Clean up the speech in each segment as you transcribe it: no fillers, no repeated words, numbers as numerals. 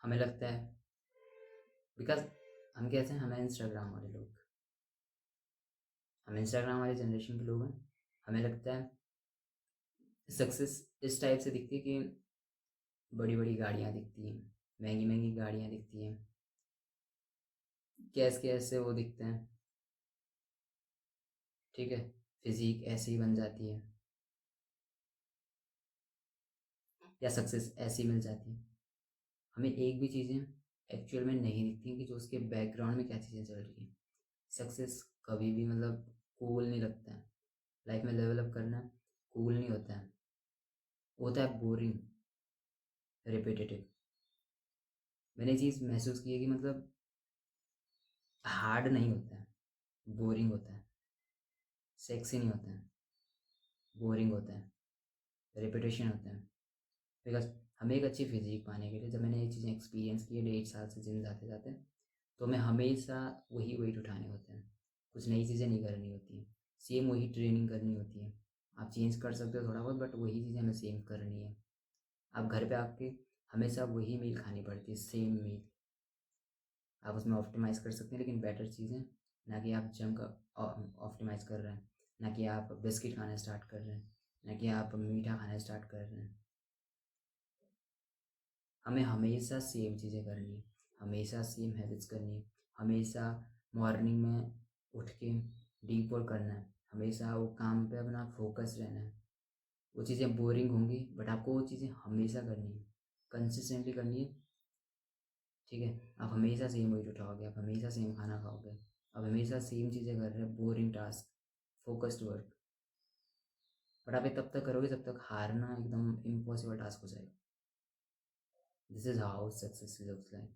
हमें लगता है, बिकॉज हम कैसे हैं, हमें इंस्टाग्राम वाले लोग, हम इंस्टाग्राम वाले जनरेशन के लोग हैं। हमें लगता है सक्सेस इस टाइप से दिखती है कि बड़ी बड़ी गाड़ियाँ दिखती हैं, महंगी महंगी गाड़ियाँ दिखती हैं, कैसे कैसे वो दिखते हैं, ठीक है, फिजिक ऐसे ही बन जाती है, या सक्सेस ऐसी मिल जाती है। हमें एक भी चीज़ें एक्चुअल में नहीं दिखती हैं कि जो उसके बैकग्राउंड में क्या चीज़ें चल रही हैं। सक्सेस कभी भी मतलब कूल नहीं लगता है, लाइफ में लेवल अप करना कूल नहीं होता है, होता है बोरिंग, रिपीटेटिव। मैंने ये चीज़ महसूस की है कि मतलब हार्ड नहीं होता है, बोरिंग होता है, सेक्सी नहीं होता है, बोरिंग होता है, रिपीटेशन होता है। बिकॉज हमें एक अच्छी फिजिक पाने के लिए, जब मैंने ये चीज़ें एक्सपीरियंस की है 1.5 साल से जिम जाते जाते, तो हमें हमेशा वही वेट उठाने होते हैं, कुछ नई चीज़ें नहीं करनी होती हैं, सेम वही ट्रेनिंग करनी होती है। आप चेंज कर सकते हो थोड़ा बहुत, बट वही चीज़ें हमें सेम करनी है। आप घर पे आपके हमेशा वही मील खानी पड़ती है, सेम मील। आप उसमें ऑप्टिमाइज़ कर सकते हैं, लेकिन बेटर चीज़ें, ना कि आप जंक ऑप्टिमाइज़ कर रहे हैं, ना कि आप बिस्किट खाना स्टार्ट कर रहे हैं, ना कि आप मीठा खाना स्टार्ट कर रहे हैं। हमें हमेशा सेम चीज़ें करनी है, हमेशा सेम हैबिट्स करनी है, हमेशा मॉर्निंग में उठ के डीप वर्क करना है, हमेशा वो काम पे अपना फोकस रहना है। वो चीज़ें बोरिंग होंगी, बट आपको वो चीज़ें हमेशा करनी है, कंसिस्टेंटली करनी है, ठीक है। आप हमेशा सेम वेट उठाओगे, आप हमेशा सेम खाना खाओगे, आप हमेशा सेम चीज़ें कर रहे हैं, boring task, focused work, but आप ये तब तक करोगे जब तक हारना एकदम इम्पॉसिबल टास्क हो जाएगा। This is how success looks like.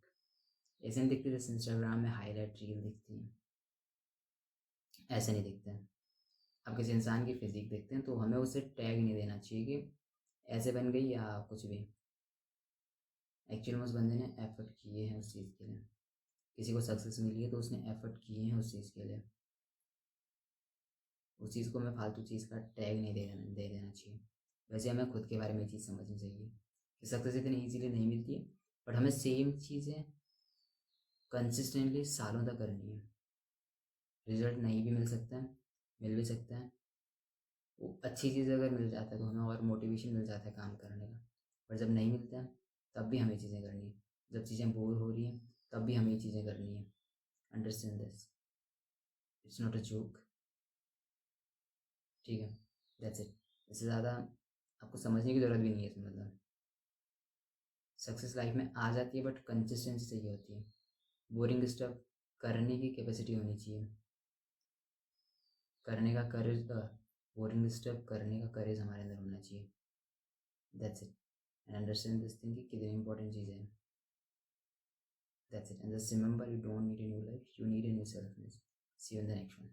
ऐसे नहीं दिखती जैसे इंस्टाग्राम में हाईलाइट रील दिखती है, ऐसे नहीं दिखते हैं। आप किसी इंसान की फिजिक देखते हैं तो हमें उसे टैग नहीं देना चाहिए कि ऐसे बन गई या कुछ भी। एक्चुअल में उस बंदे ने एफर्ट किए हैं उस चीज़ के लिए, किसी को सक्सेस मिली है तो उसने एफर्ट किए हैं उस चीज़ के लिए। उस चीज़ को हमें फालतू चीज़ का टैग नहीं दे देना चाहिए। वैसे हमें खुद के बारे में ये चीज़ समझनी चाहिए कि सक्सेस इतनी ईजीली नहीं मिलती है, बट हमें सेम चीज़ें कंसिस्टेंटली सालों तक करनी है। रिजल्ट नहीं भी मिल सकता है, मिल भी सकता है, वो अच्छी चीज़ अगर मिल जाता है तो हमें और मोटिवेशन मिल जाता है काम करने का। पर जब नहीं मिलता है तब भी हमें चीज़ें करनी है, जब चीज़ें बोर हो रही हैं तब भी हमें चीज़ें करनी है। Understand this, it's not a joke, ठीक है। That's it. इससे ज़्यादा आपको समझने की ज़रूरत भी नहीं है इसमें। मतलब सक्सेस लाइफ में आ जाती है, बट कंसिस्टेंसी चाहिए होती है। बोरिंग स्टफ करने की कैपेसिटी होनी चाहिए, करने का करेज, बोरिंग स्टफ करने का करेज हमारे अंदर होना चाहिए। That's it. And understand this thing कि कितनी इंपॉर्टेंट चीज़ है। That's it. And just remember, you don't need a new life, you need a new selfness. See you in the next one.